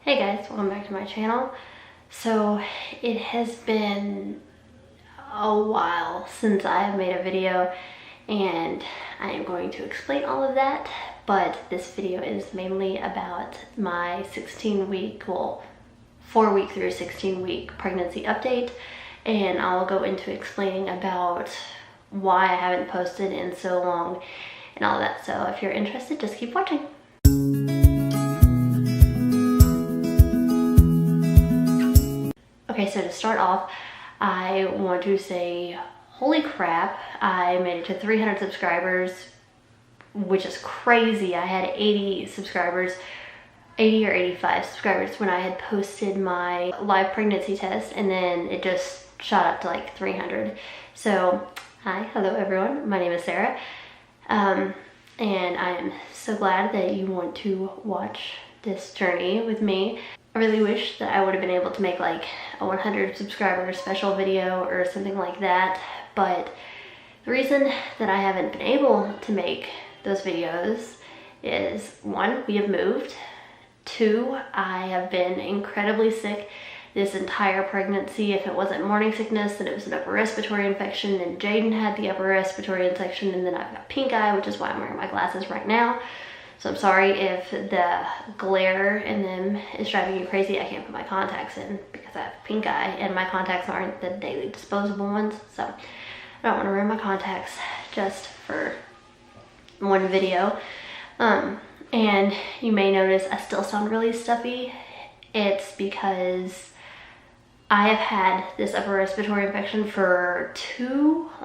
Hey guys, welcome back to my channel. So it has been a while since I have made a video and I am going to explain all of that, but this video is mainly about my 16-week, well, 4-week through 16-week pregnancy update, and I'll go into explaining about why I haven't posted in so long and all that. So if you're interested, just keep watching. Okay, so to start off, I want to say, holy crap, I made it to 300 subscribers, which is crazy. I had 80 subscribers, 80 or 85 subscribers when I had posted my live pregnancy test, and then it just shot up to like 300. So, hello everyone, my name is Sarah, and I am so glad that you want to watch this journey with me. I really wish that I would have been able to make like a 100 subscriber special video or something like that, but the reason that I haven't been able to make those videos is, one, we have moved, two, I have been incredibly sick this entire pregnancy. If it wasn't morning sickness, then it was an upper respiratory infection, and Jaden had the upper respiratory infection, and then I've got pink eye, which is why I'm wearing my glasses right now. So I'm sorry if the glare in them is driving you crazy. I can't put my contacts in because I have pink eye, and my contacts aren't the daily disposable ones. So I don't want to ruin my contacts just for one video. And you may notice I still sound really stuffy. It's because I have had this upper respiratory infection for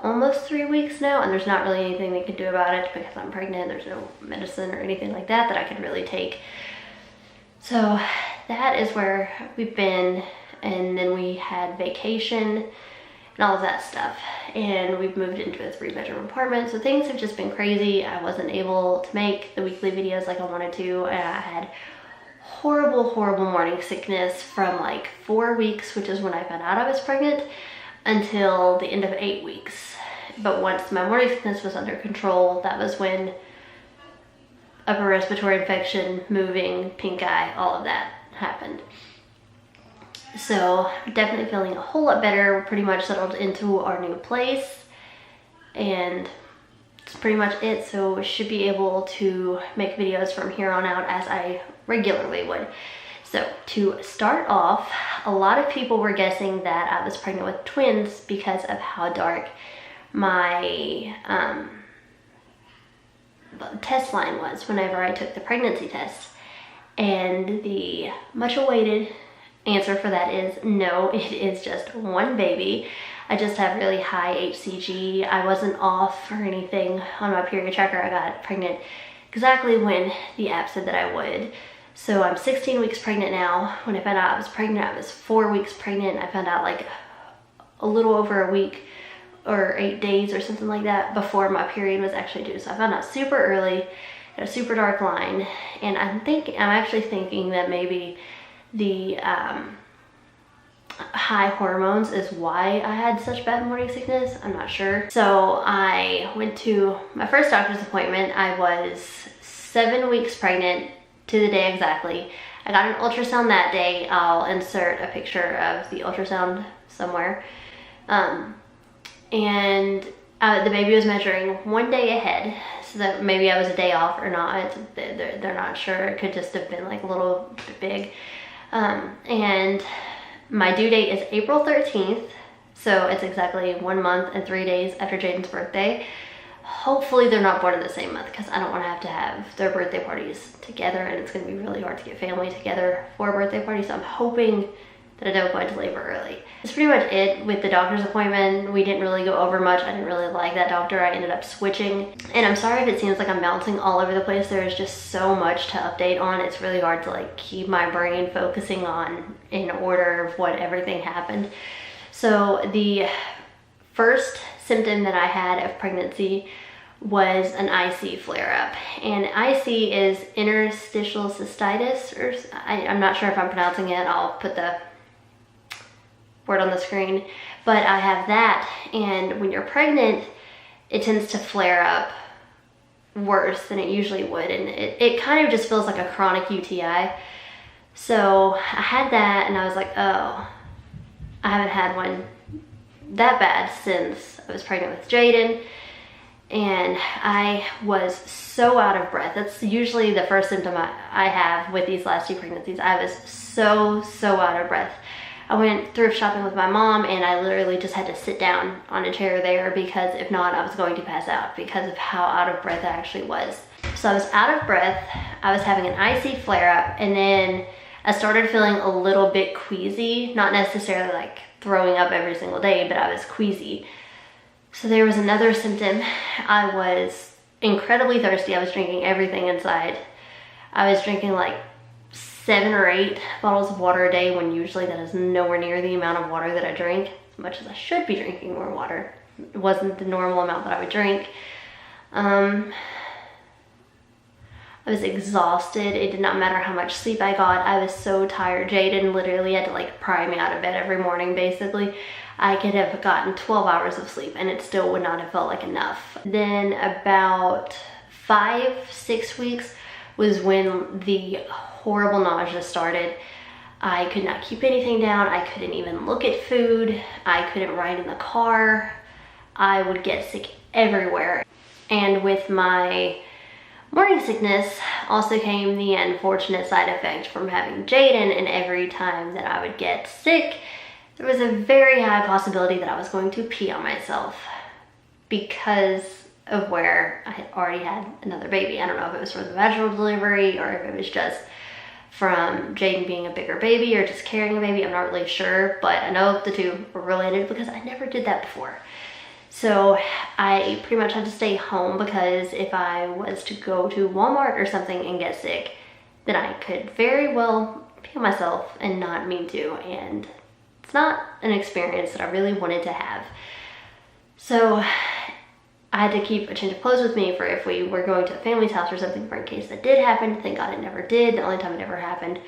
almost 3 weeks now, and there's not really anything they can do about it because I'm pregnant. There's no medicine or anything like that I could really take. So that is where we've been, and then we had vacation and all of that stuff, and we've moved into a 3-bedroom apartment, so things have just been crazy. I wasn't able to make the weekly videos like I wanted to, and I had horrible morning sickness from like 4 weeks, which is when I found out I was pregnant, until the end of 8 weeks. But once my morning sickness was under control, that was when upper respiratory infection, moving, pink eye, all of that happened. So definitely feeling a whole lot better. We're pretty much settled into our new place, and that's pretty much it. So we should be able to make videos from here on out as I regularly would. So to start off, a lot of people were guessing that I was pregnant with twins because of how dark my test line was whenever I took the pregnancy test. And the much awaited answer for that is no, it is just one baby. I just have really high HCG. I wasn't off or anything on my period tracker. I got pregnant exactly when the app said that I would. So I'm 16 weeks pregnant now. When I found out I was pregnant, I was 4 weeks pregnant. I found out like a little over a week or 8 days or something like that before my period was actually due. So I found out super early, at a super dark line, and I'm actually thinking that maybe the high hormones is why I had such bad morning sickness. I'm not sure. So I went to my first doctor's appointment. I was 7 weeks pregnant to the day exactly. I got an ultrasound that day. I'll insert a picture of the ultrasound somewhere. And the baby was measuring 1 day ahead, so that maybe I was a day off or not. They're not sure. It could just have been like a little bit big. And my due date is April 13th, so it's exactly 1 month and 3 days after Jaden's birthday. Hopefully they're not born in the same month, because I don't want to have their birthday parties together, and it's going to be really hard to get family together for a birthday party, so I'm hoping that I don't go into labor early. That's pretty much it with the doctor's appointment. We didn't really go over much. I didn't really like that doctor. I ended up switching. And I'm sorry if it seems like I'm bouncing all over the place. There is just so much to update on. It's really hard to like keep my brain focusing on in order of what everything happened. So the first symptom that I had of pregnancy was an IC flare-up, and IC is interstitial cystitis, or I'm not sure if I'm pronouncing it. I'll put the word on the screen, but I have that, and when you're pregnant it tends to flare up worse than it usually would, and it kind of just feels like a chronic UTI. So I had that and I was like, oh, I haven't had one that bad since I was pregnant with Jaden. And I was so out of breath. That's usually the first symptom I have with these last 2 pregnancies. I was so out of breath. I went thrift shopping with my mom and I literally just had to sit down on a chair there, because if not, I was going to pass out because of how out of breath I actually was. So I was out of breath, I was having an icy flare-up, and then I started feeling a little bit queasy, not necessarily like throwing up every single day, but I was queasy. So there was another symptom. I was incredibly thirsty. I was drinking everything inside. I was drinking like 7 or 8 bottles of water a day, when usually that is nowhere near the amount of water that I drink, as much as I should be drinking more water. It wasn't the normal amount that I would drink. I was exhausted. It did not matter how much sleep I got. I was so tired. Jaden literally had to like pry me out of bed every morning, basically. I could have gotten 12 hours of sleep and it still would not have felt like enough. Then about 5-6 weeks was when the horrible nausea started. I could not keep anything down. I couldn't even look at food. I couldn't ride in the car. I would get sick everywhere. And with my morning sickness also came the unfortunate side effect from having Jaden, and every time that I would get sick, there was a very high possibility that I was going to pee on myself because of where I had already had another baby. I don't know if it was from the vaginal delivery or if it was just from Jaden being a bigger baby or just carrying a baby. I'm not really sure, but I know the two were related because I never did that before. So I pretty much had to stay home, because if I was to go to Walmart or something and get sick, then I could very well pee on myself and not mean to, and it's not an experience that I really wanted to have. So I had to keep a change of clothes with me for if we were going to a family's house or something, for in case that did happen. Thank God it never did. The only time it ever happened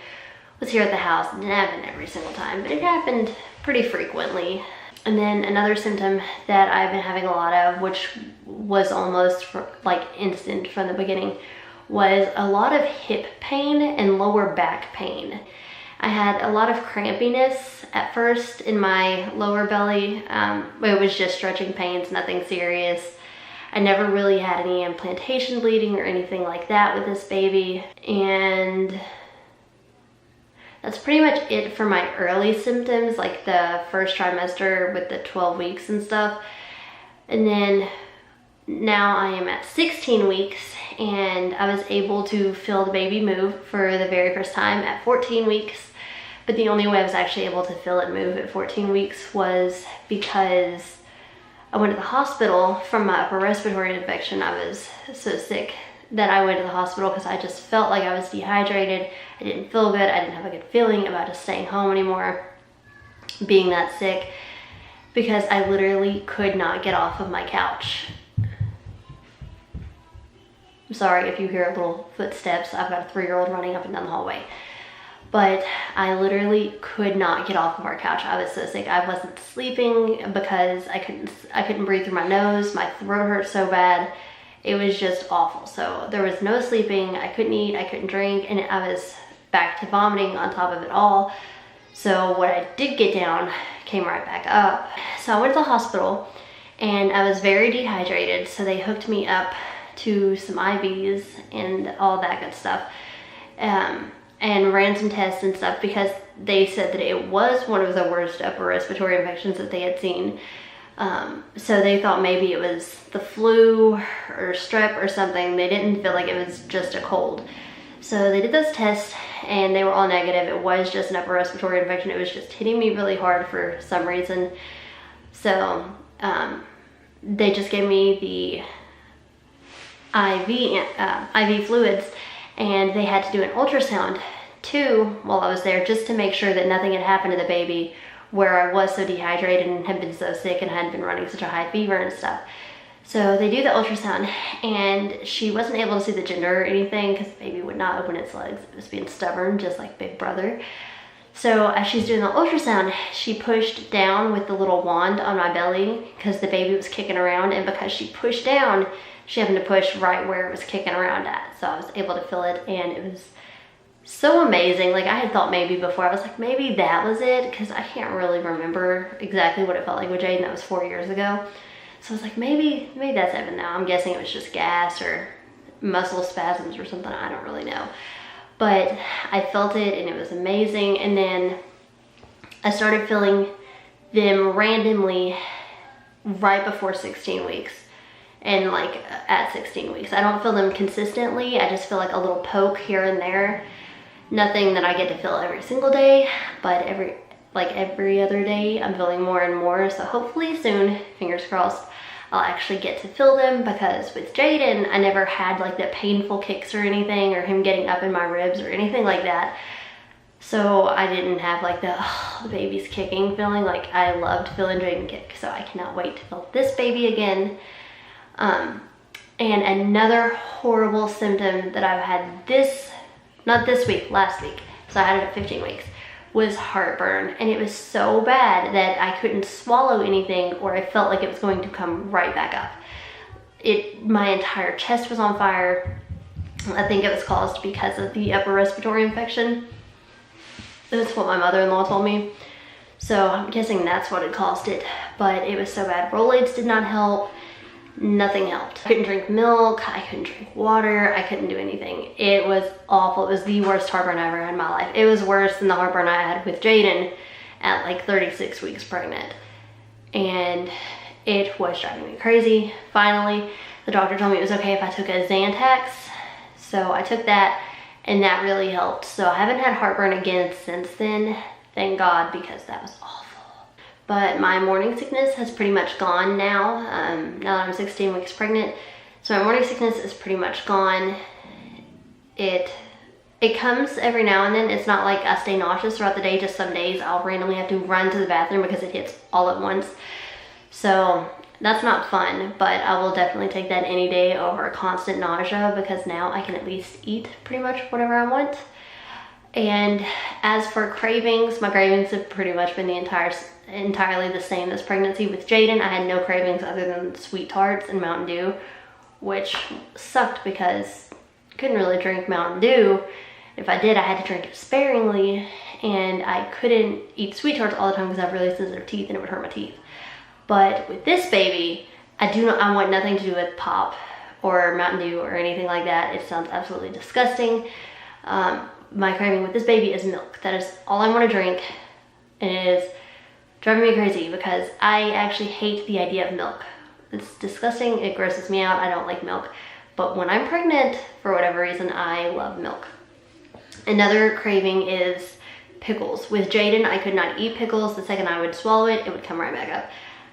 was here at the house. It didn't happen every single time, but it happened pretty frequently. And then another symptom that I've been having a lot of, which was almost like instant from the beginning, was a lot of hip pain and lower back pain. I had a lot of crampiness at first in my lower belly. It was just stretching pains, nothing serious. I never really had any implantation bleeding or anything like that with this baby. And that's pretty much it for my early symptoms, like the first trimester with the 12 weeks and stuff. And then now I am at 16 weeks and I was able to feel the baby move for the very first time at 14 weeks. But the only way I was actually able to feel it move at 14 weeks was because I went to the hospital from my upper respiratory infection. I was so sick that I went to the hospital because I just felt like I was dehydrated. I didn't feel good. I didn't have a good feeling about just staying home anymore, being that sick, because I literally could not get off of my couch. I'm sorry if you hear little footsteps. I've got a 3-year-old running up and down the hallway. But I literally could not get off of our couch. I was so sick. I wasn't sleeping because I couldn't breathe through my nose. My throat hurt so bad. It was just awful. So there was no sleeping. I couldn't eat. I couldn't drink. And I was back to vomiting on top of it all. So what I did get down came right back up. So I went to the hospital and I was very dehydrated. So they hooked me up to some IVs and all that good stuff. And ran some tests and stuff because they said that it was one of the worst upper respiratory infections that they had seen. So they thought maybe it was the flu or strep or something. They didn't feel like it was just a cold. So they did those tests and they were all negative. It was just an upper respiratory infection. It was just hitting me really hard for some reason. So they just gave me the IV fluids, and they had to do an ultrasound too while I was there, just to make sure that nothing had happened to the baby where I was so dehydrated and had been so sick and had been running such a high fever and stuff. So they do the ultrasound and she wasn't able to see the gender or anything because the baby would not open its legs. It was being stubborn, just like Big Brother. So as she's doing the ultrasound, she pushed down with the little wand on my belly because the baby was kicking around, and because she pushed down, she happened to push right where it was kicking around at. So I was able to feel it, and it was so amazing. Like I had thought maybe before, I was like, maybe that was it, because I can't really remember exactly what it felt like with Jaden. That was 4 years ago. So I was like, maybe that's Evan now. I'm guessing it was just gas or muscle spasms or something. I don't really know. But I felt it and it was amazing. And then I started feeling them randomly right before 16 weeks. And like at 16 weeks. I don't feel them consistently. I just feel like a little poke here and there. Nothing that I get to feel every single day, but every other day I'm feeling more and more. So hopefully soon, fingers crossed, I'll actually get to feel them, because with Jaden, I never had like the painful kicks or anything, or him getting up in my ribs or anything like that. So I didn't have like the baby's kicking feeling. Like I loved feeling Jaden kick. So I cannot wait to feel this baby again. And another horrible symptom that I've had not this week, last week, so I had it at 15 weeks, was heartburn. And it was so bad that I couldn't swallow anything, or I felt like it was going to come right back up. My entire chest was on fire. I think it was caused because of the upper respiratory infection. That's what my mother-in-law told me. So I'm guessing that's what had caused it, but it was so bad. Rolaids did not help. Nothing helped. I couldn't drink milk, I couldn't drink water, I couldn't do anything. It was awful. It was the worst heartburn I ever had in my life. It was worse than the heartburn I had with Jaden at like 36 weeks pregnant. And it was driving me crazy. Finally, the doctor told me it was okay if I took a Xantax. So I took that, and that really helped. So I haven't had heartburn again since then, thank God, because that was awful. But my morning sickness has pretty much gone now, now that I'm 16 weeks pregnant. So my morning sickness is pretty much gone. It comes every now and then. It's not like I stay nauseous throughout the day. Just some days I'll randomly have to run to the bathroom because it hits all at once. So that's not fun, but I will definitely take that any day over constant nausea, because now I can at least eat pretty much whatever I want. And as for cravings, my cravings have pretty much been entirely the same this pregnancy. With Jaden, I had no cravings other than sweet tarts and Mountain Dew, which sucked because I couldn't really drink Mountain Dew. If I did, I had to drink it sparingly, and I couldn't eat sweet tarts all the time because I have really sensitive teeth and it would hurt my teeth. But with this baby, I want nothing to do with pop or Mountain Dew or anything like that. It sounds absolutely disgusting. My craving with this baby is milk. That is all I want to drink, and it is driving me crazy because I actually hate the idea of milk. It's disgusting, it grosses me out, I don't like milk. But when I'm pregnant, for whatever reason, I love milk. Another craving is pickles. With Jaden, I could not eat pickles. The second I would swallow it, it would come right back up.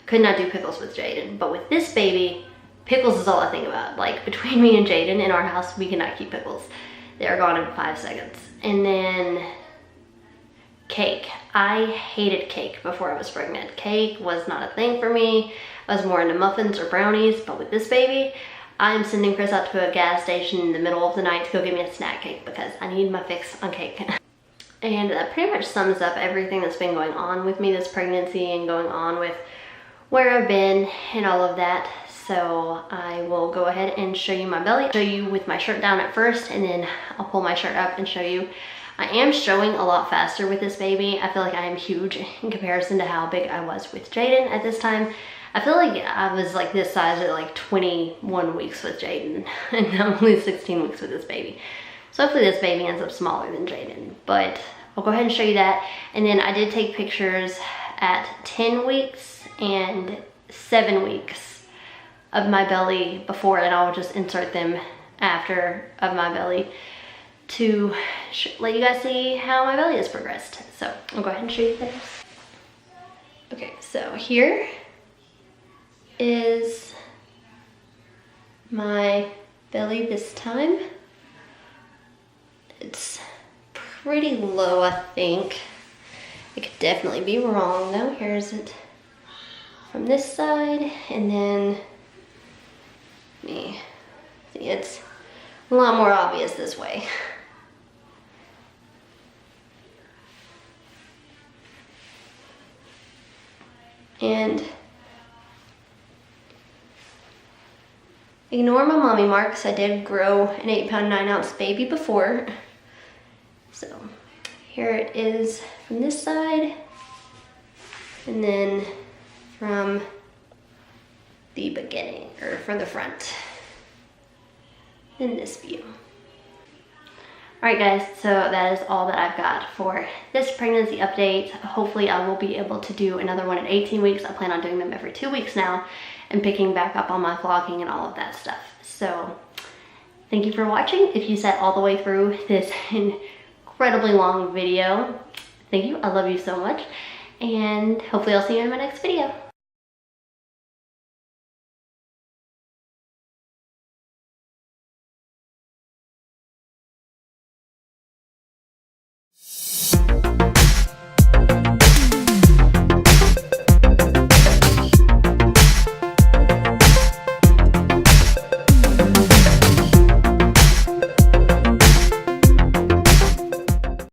Could not do pickles with Jaden. But with this baby, pickles is all I think about. Like, between me and Jaden in our house, we cannot keep pickles. They are gone in 5 seconds. And then cake. I hated cake before I was pregnant. Cake was not a thing for me. I was more into muffins or brownies, but with this baby, I'm sending Chris out to a gas station in the middle of the night to go get me a snack cake because I need my fix on cake. And that pretty much sums up everything that's been going on with me this pregnancy and going on with where I've been and all of that. So I will go ahead and show you my belly. Show you with my shirt down at first, and then I'll pull my shirt up and show you. I am showing a lot faster with this baby. I feel like I am huge in comparison to how big I was with Jaden at this time. I feel like I was like this size at like 21 weeks with Jaden, and I'm only 16 weeks with this baby. So hopefully this baby ends up smaller than Jaden, but I'll go ahead and show you that. And then I did take pictures at 10 weeks and 7 weeks of my belly before, and I'll just insert them after of my belly to let you guys see how my belly has progressed. So I'll go ahead and show you this. Okay, so here is my belly this time. It's pretty low, I think. It could definitely be wrong though. Here's it from this side, and then see, it's a lot more obvious this way. And ignore my mommy marks. I did grow an 8-pound 9-ounce baby before. here it is from this side, and then from the beginning, or from the front, in this view. Alright guys, so that is all that I've got for this pregnancy update. Hopefully I will be able to do another one at 18 weeks. I plan on doing them every 2 weeks now and picking back up on my vlogging and all of that stuff. So thank you for watching. If you sat all the way through this incredibly long video, thank you. I love you so much. And hopefully I'll see you in my next video.